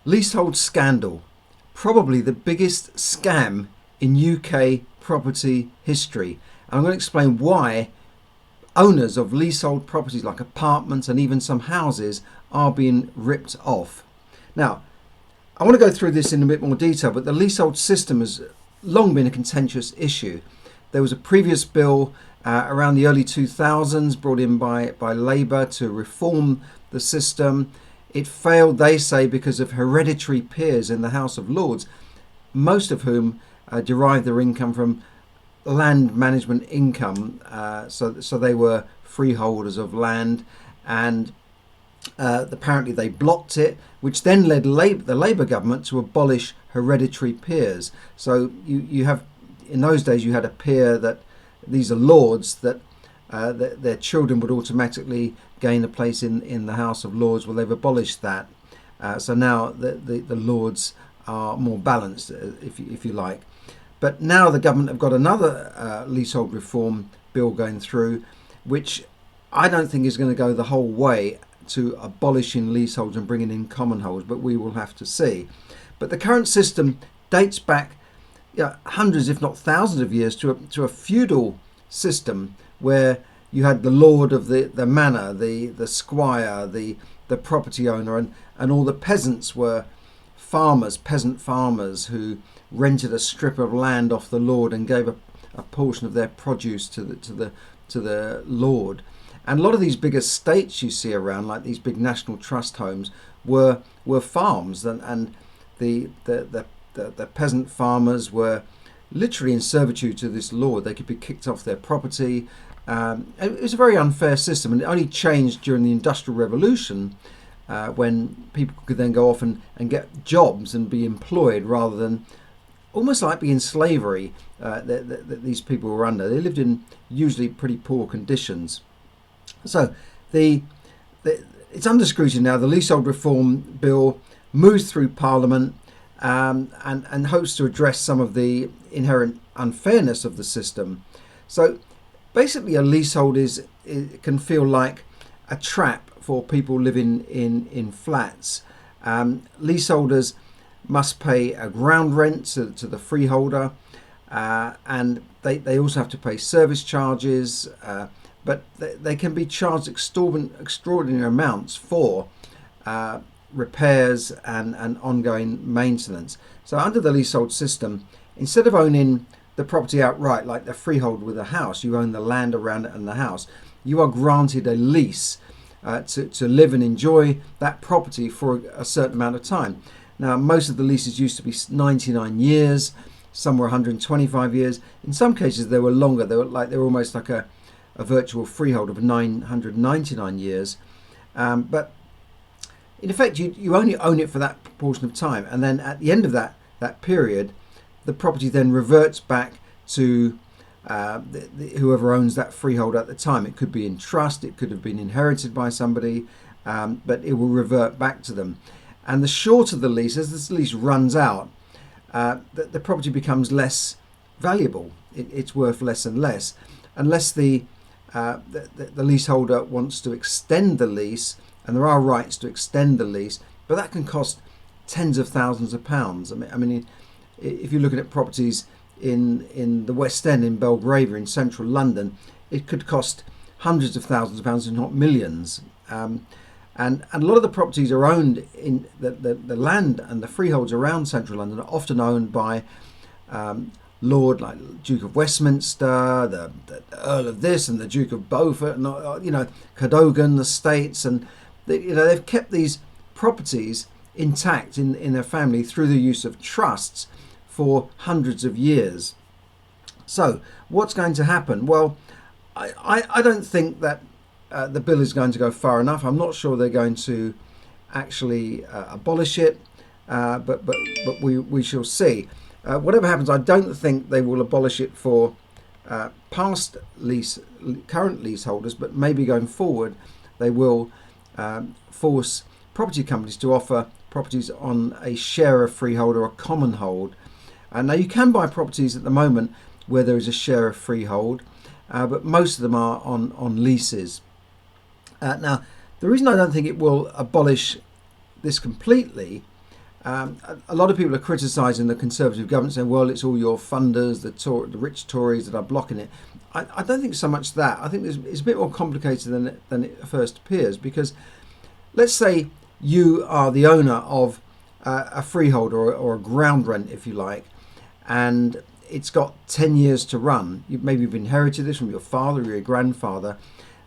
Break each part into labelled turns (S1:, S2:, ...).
S1: Leasehold scandal, probably the biggest scam in UK property history. And I'm going to explain why owners of leasehold properties like apartments and even some houses are being ripped off. Now, I want to go through this in a bit more detail, but the leasehold system has long been a contentious issue. There was a previous bill around the early 2000s brought in by Labour to reform the system. It failed, they say, because of hereditary peers in the House of Lords, most of whom derived their income from land management income. So they were freeholders of land, and apparently they blocked it, which then led the Labour government to abolish hereditary peers. So you have, in those days, you had a peer that these are lords that their children would automatically gain a place in the House of Lords. Well, they've abolished that. So now the lords are more balanced, if you like. But now the government have got another leasehold reform bill going through, which I don't think is going to go the whole way to abolishing leaseholds and bringing in common holds, but we will have to see. But the current system dates back hundreds, if not thousands of years to a feudal system where you had the lord of the manor, the squire, the property owner, and all the peasants were peasant farmers who rented a strip of land off the lord and gave a portion of their produce to the lord. And a lot of these big estates you see around, like these big national trust homes, were farms, and the peasant farmers were literally in servitude to this lord. They could be kicked off their property. It was a very unfair system, and it only changed during the Industrial Revolution, when people could then go off and get jobs and be employed rather than almost like being in slavery that these people were under. They lived in usually pretty poor conditions. So it's under scrutiny now. The Leasehold Reform Bill moves through Parliament and hopes to address some of the inherent unfairness of the system. So basically, a leasehold it can feel like a trap for people living in flats. Leaseholders must pay a ground rent to the freeholder, and they also have to pay service charges, but they can be charged extraordinary amounts for repairs and ongoing maintenance. So under the leasehold system, instead of owning the property outright like the freeholder with a house, you own the land around it and the house. You are granted a lease to live and enjoy that property for a certain amount of time. Now, most of the leases used to be 99 years, some were 125 years. In some cases, they were longer. They were almost like a virtual freehold of 999 years. But in effect, you only own it for that proportion of time, and then at the end of that period, the property then reverts back to whoever owns that freehold at the time. It could be in trust, it could have been inherited by somebody, but it will revert back to them. And the shorter the lease, as this lease runs out, the property becomes less valuable. It's worth less and less, unless the leaseholder wants to extend the lease, and there are rights to extend the lease, but that can cost tens of thousands of pounds. I mean, if you're looking at properties in the West End, in Belgravia, in central London, it could cost hundreds of thousands of pounds, if not millions. And a lot of the properties are owned in the land, and the freeholds around central London are often owned by Lord, like Duke of Westminster, the Earl of this, and the Duke of Beaufort, and Cadogan estates, and they've kept these properties intact in their family through the use of trusts for hundreds of years. So what's going to happen? Well, I don't think that the bill is going to go far enough. I'm not sure they're going to actually abolish it, but we shall see. Whatever happens, I don't think they will abolish it for current leaseholders, but maybe going forward they will force property companies to offer properties on a share of freehold or a common hold. Now, you can buy properties at the moment where there is a share of freehold, but most of them are on leases. Now, the reason I don't think it will abolish this completely A lot of people are criticising the Conservative government, saying, well, it's all your funders, the rich Tories that are blocking it. I don't think so much that. I think it's a bit more complicated than it first appears, because let's say you are the owner of a freehold or a ground rent, if you like, and it's got 10 years to run. Maybe you've inherited this from your father or your grandfather.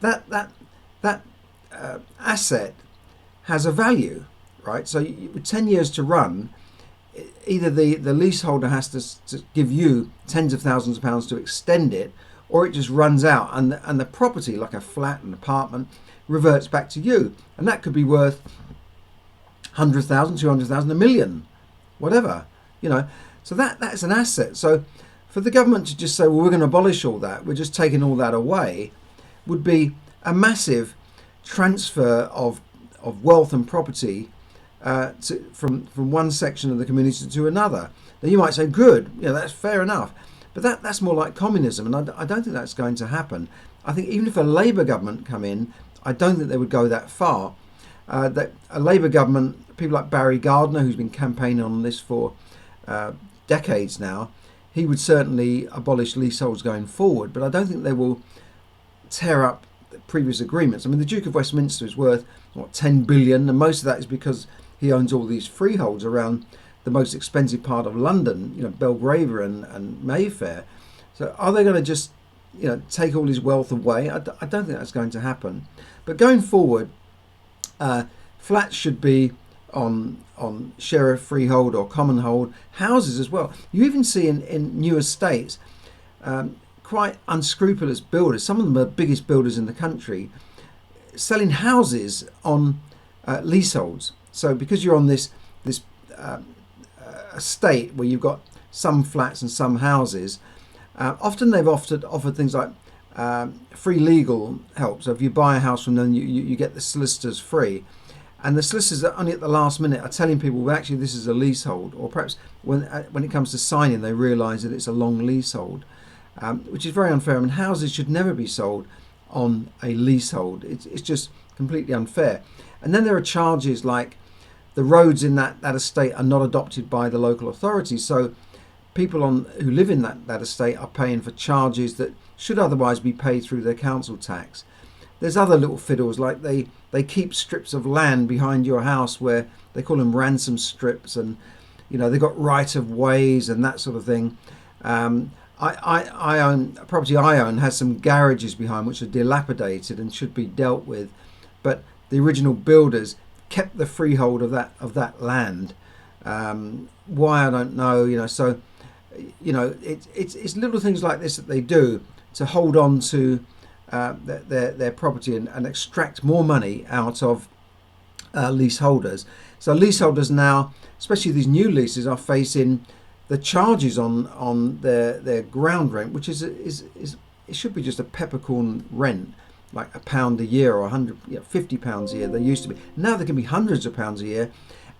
S1: That asset has a value, right? So with 10 years to run, either the leaseholder has to give you tens of thousands of pounds to extend it, or it just runs out, and the property, like a flat, an apartment, reverts back to you, and that could be worth 100,000, 200,000, a million, whatever, So that's an asset. So for the government to just say, well, we're going to abolish all that, we're just taking all that away, would be a massive transfer of wealth and property from one section of the community to another. Now you might say, good, that's fair enough, but that's more like communism, and I don't think that's going to happen. I think even if a Labour government come in, I don't think they would go that far. That a Labour government, people like Barry Gardiner, who's been campaigning on this for decades now, he would certainly abolish leaseholds going forward, but I don't think they will tear up the previous agreements. I mean, the Duke of Westminster is worth 10 billion, and most of that is because he owns all these freeholds around the most expensive part of London, Belgravia and Mayfair. So are they going to just take all his wealth away? I don't think that's going to happen. But going forward, flats should be on share of freehold or common hold, houses as well. You even see in new estates quite unscrupulous builders, some of them are the biggest builders in the country, selling houses on leaseholds. So because you're on this estate where you've got some flats and some houses, often they've offered things like free legal help. So if you buy a house from them, you get the solicitors free. And the solicitors are only at the last minute are telling people, well, actually, this is a leasehold. Or perhaps when it comes to signing, they realise that it's a long leasehold, which is very unfair. I mean, houses should never be sold on a leasehold. It's just completely unfair. And then there are charges like the roads in that estate are not adopted by the local authorities. So people who live in that estate are paying for charges that should otherwise be paid through their council tax. There's other little fiddles, like they keep strips of land behind your house where they call them ransom strips, and they've got right of ways and that sort of thing. I own a property I own has some garages behind which are dilapidated and should be dealt with, but the original builders kept the freehold of that land. Why, I don't know. So it's little things like this that they do to hold on to their property and extract more money out of leaseholders. So leaseholders now, especially these new leases, are facing the charges on their ground rent, which is it should be just a peppercorn rent, like £1 a year or £50 a year. They used to be. Now they can be hundreds of pounds a year,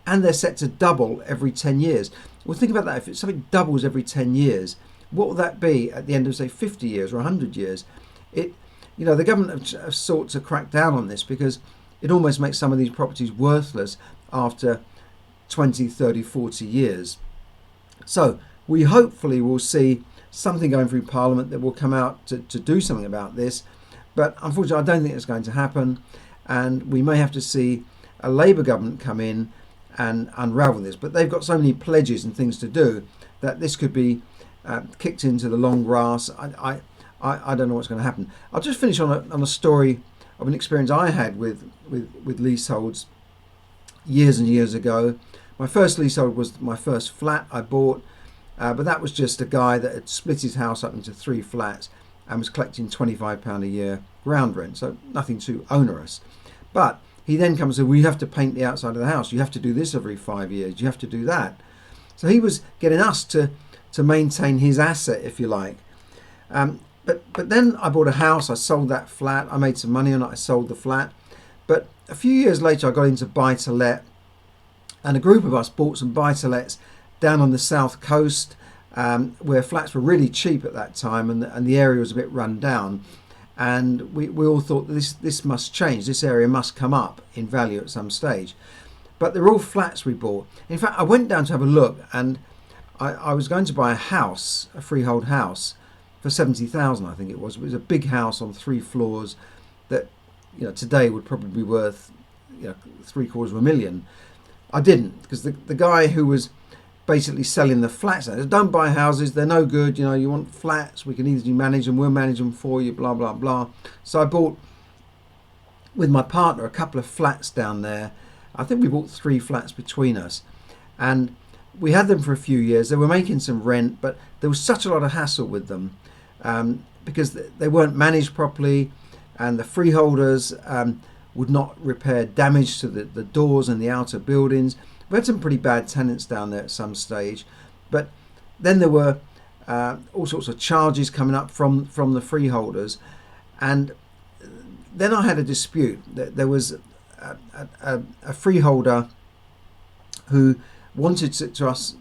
S1: and they're set to double every 10 years. Well, think about that. If something doubles every 10 years, what will that be at the end of, say, 50 years or 100 years? The government have sought to crack down on this because it almost makes some of these properties worthless after 20, 30, 40 years. So we hopefully will see something going through Parliament that will come out to do something about this. But unfortunately, I don't think it's going to happen. And we may have to see a Labour government come in and unravel this. But they've got so many pledges and things to do that this could be kicked into the long grass. I don't know what's going to happen. I'll just finish on a story of an experience I had with leaseholds years and years ago. My first leasehold was my first flat I bought, but that was just a guy that had split his house up into 3 flats and was collecting £25 a year ground rent, so nothing too onerous. But he then comes and said, well, you have to paint the outside of the house, you have to do this every 5 years, you have to do that. So he was getting us to maintain his asset, if you like. But then I bought a house, I sold that flat, I made some money on it, I sold the flat. But a few years later I got into buy-to-let, and a group of us bought some buy-to-lets down on the south coast, where flats were really cheap at that time, and the area was a bit run down. And we all thought this must change, this area must come up in value at some stage. but they're all flats we bought. In fact, I went down to have a look, and I was going to buy a house, a freehold house, for 70,000. I think it was. It was a big house on 3 floors that, today would probably be worth, $750,000. I didn't, because the guy who was basically selling the flats said, don't buy houses, they're no good, you want flats, we can easily manage them, we'll manage them for you, blah blah blah. So I bought, with my partner, a couple of flats down there. I think we bought 3 flats between us, and we had them for a few years. They were making some rent, but there was such a lot of hassle with them, because they weren't managed properly, and the freeholders would not repair damage to the doors and the outer buildings. We had some pretty bad tenants down there at some stage, but then there were all sorts of charges coming up from the freeholders, and then I had a dispute. There was a freeholder who wanted us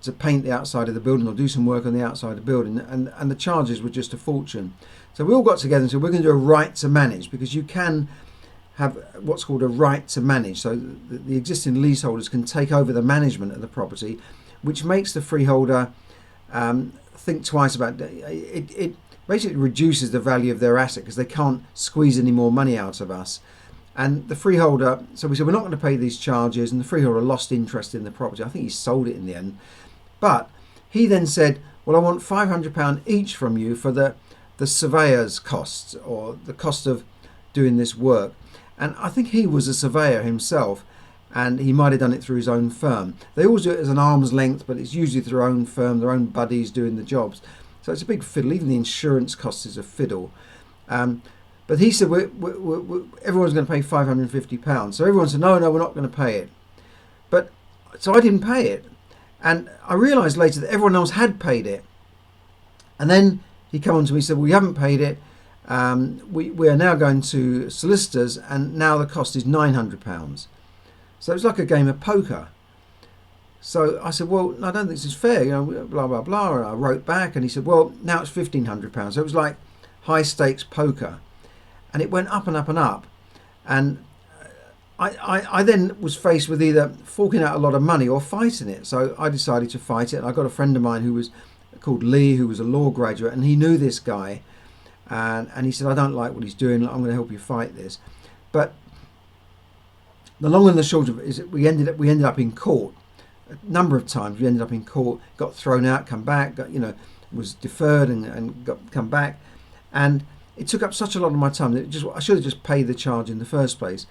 S1: to paint the outside of the building or do some work on the outside of the building, and the charges were just a fortune. So we all got together and said, we're going to do a right to manage, because you can have what's called a right to manage. So the existing leaseholders can take over the management of the property, which makes the freeholder think twice about it. It basically reduces the value of their asset, because they can't squeeze any more money out of us. And the freeholder, so we said, we're not going to pay these charges, and the freeholder lost interest in the property. I think he sold it in the end. But he then said, well, I want £500 each from you for the surveyor's costs, or the cost of doing this work. And I think he was a surveyor himself, and he might have done it through his own firm. They always do it as an arm's length, but it's usually through their own firm, their own buddies doing the jobs. So it's a big fiddle. Even the insurance cost is a fiddle. But he said, everyone's going to pay £550. So everyone said, no, we're not going to pay it. But so I didn't pay it. And I realised later that everyone else had paid it. And then he came on to me and said, well, we haven't paid it. We are now going to solicitors, and now the cost is £900. So it was like a game of poker. So I said, well, no, I don't think this is fair, blah blah blah. And I wrote back, and he said, well, now it's £1,500. So it was like high stakes poker, and it went up and up and up. And I then was faced with either forking out a lot of money or fighting it. So I decided to fight it, and I got a friend of mine who was called Lee, who was a law graduate, and he knew this guy. And he said, I don't like what he's doing, I'm going to help you fight this. But the long and the short of it is that we ended up in court a number of times. We ended up in court, got thrown out, come back, was deferred and come back. And it took up such a lot of my time that I should have just paid the charge in the first place.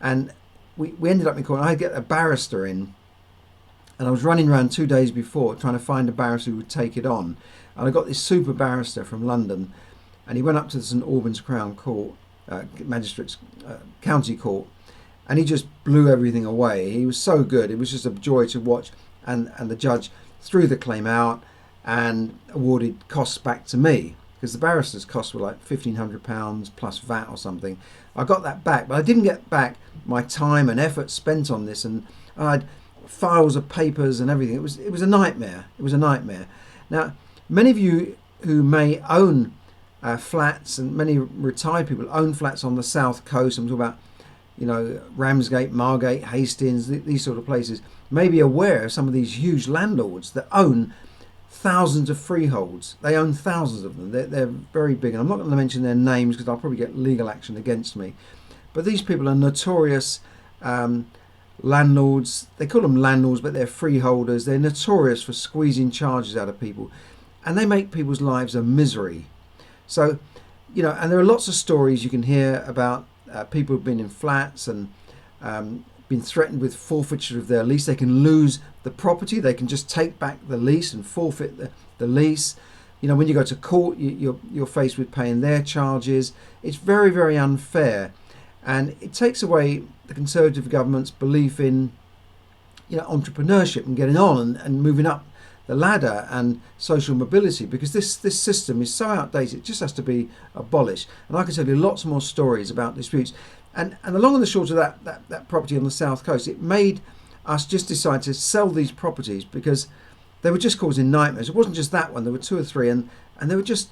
S1: And we ended up in court, and I had to get a barrister in. And I was running around 2 days before trying to find a barrister who would take it on. And I got this super barrister from London. And he went up to the St Albans Crown Court, Magistrates County Court, and he just blew everything away. He was so good. It was just a joy to watch. And the judge threw the claim out and awarded costs back to me, because the barrister's costs were like £1,500 plus VAT or something. I got that back, but I didn't get back my time and effort spent on this. And I had files of papers and everything. It was a nightmare. It was a nightmare. Now, many of you who may own flats, and many retired people own flats on the south coast. I'm talking about, Ramsgate, Margate, Hastings, these sort of places. May be aware of some of these huge landlords that own thousands of freeholds. They own thousands of them. They're very big, and I'm not going to mention their names because I'll probably get legal action against me. But these people are notorious landlords. They call them landlords, but they're freeholders. They're notorious for squeezing charges out of people, and they make people's lives a misery. So, and there are lots of stories you can hear about people who've been in flats and been threatened with forfeiture of their lease. They can lose the property. They can just take back the lease and forfeit the lease. When you go to court, you're faced with paying their charges. It's very, very unfair. And it takes away the Conservative government's belief in, entrepreneurship and getting on and moving up the ladder and social mobility, because this system is so outdated. It just has to be abolished. And I can tell you lots more stories about disputes. And the long and the short of that property on the south coast, it made us just decide to sell these properties because they were just causing nightmares. It wasn't just that one. There were 2 or 3, and they were just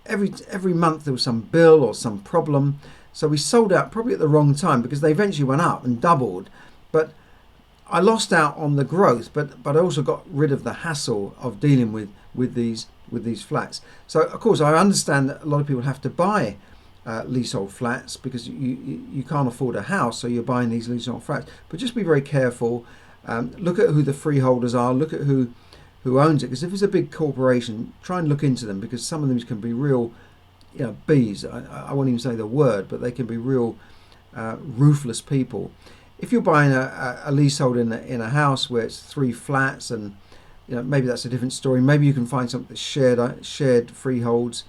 S1: every month there was some bill or some problem. So we sold out probably at the wrong time, because they eventually went up and doubled. But I lost out on the growth, but I also got rid of the hassle of dealing with these flats. So of course I understand that a lot of people have to buy leasehold flats because you can't afford a house, so you're buying these leasehold flats. But just be very careful. Look at who the freeholders are. Look at who owns it. Because if it's a big corporation, try and look into them, because some of them can be real, bees. I won't even say the word, but they can be real ruthless people. If you're buying a leasehold in a house where it's 3 flats, and maybe that's a different story. Maybe you can find something that's shared freeholds.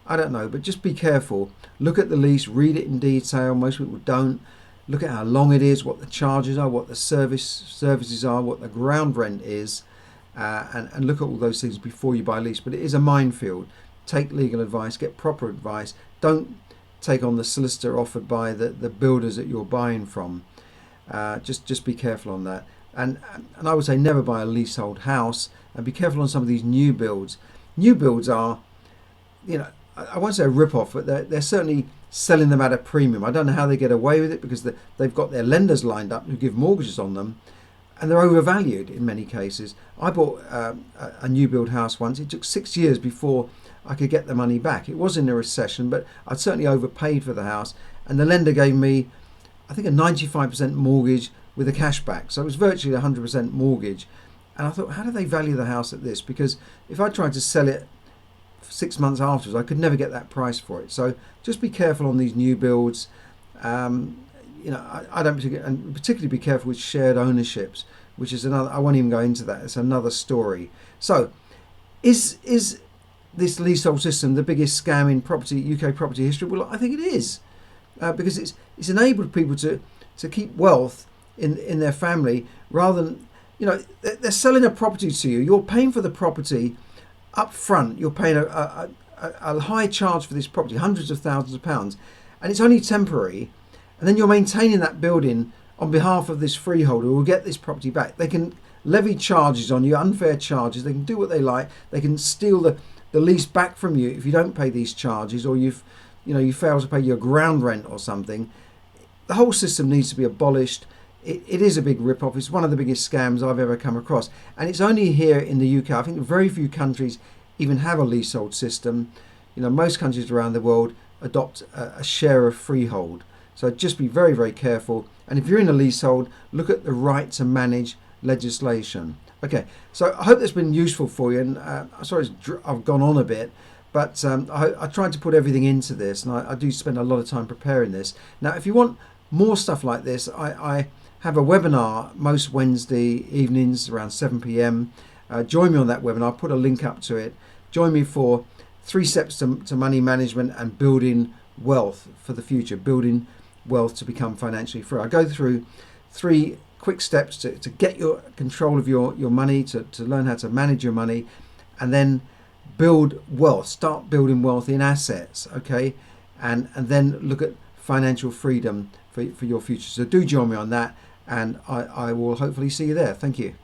S1: I don't know, but just be careful. Look at the lease, read it in detail. Most people don't. Look at how long it is, what the charges are, what the services are, what the ground rent is, and look at all those things before you buy a lease. But it is a minefield. Take legal advice, get proper advice. Don't take on the solicitor offered by the builders that you're buying from. Just be careful on that. And I would say never buy a leasehold house, and be careful on some of these new builds. New builds are, I won't say a rip-off, but they're certainly selling them at a premium. I don't know how they get away with it, because they've got their lenders lined up who give mortgages on them, and they're overvalued in many cases. I bought a new build house once. It took 6 years before I could get the money back. It was in a recession, but I'd certainly overpaid for the house, and the lender gave me, I think, a 95% mortgage with a cashback. So it was virtually a 100% mortgage. And I thought, how do they value the house at this? Because if I tried to sell it 6 months afterwards, I could never get that price for it. So just be careful on these new builds. I don't particularly be careful with shared ownerships, which is another. I won't even go into that. It's another story. So, is this leasehold system the biggest scam in UK property history? Well, I think it is, because it's enabled people to keep wealth in their family, rather than, they're selling a property to you. You're paying for the property up front. You're paying a high charge for this property, hundreds of thousands of pounds, and it's only temporary. And then you're maintaining that building on behalf of this freeholder who will get this property back. They can levy charges on you, unfair charges. They can do what they like. They can steal the lease back from you if you don't pay these charges, or you fail to pay your ground rent or something. The whole system needs to be abolished. It is a big rip-off. It's one of the biggest scams I've ever come across. And it's only here in the UK. I think very few countries even have a leasehold system. Most countries around the world adopt a share of freehold. So just be very, very careful. And if you're in a leasehold, look at the right to manage legislation. Okay, so I hope that's been useful for you. And sorry I've gone on a bit, but I tried to put everything into this, and I do spend a lot of time preparing this. Now, if you want more stuff like this, I have a webinar most Wednesday evenings around 7 p.m. Join me on that webinar. I'll put a link up to it. Join me for 3 steps to money management and building wealth for the future, building wealth to become financially free. I go through 3 quick steps to get your control of your money, to learn how to manage your money, and then build wealth. Start building wealth in assets, okay? And then look at financial freedom for your future. So do join me on that, and I will hopefully see you there. Thank you.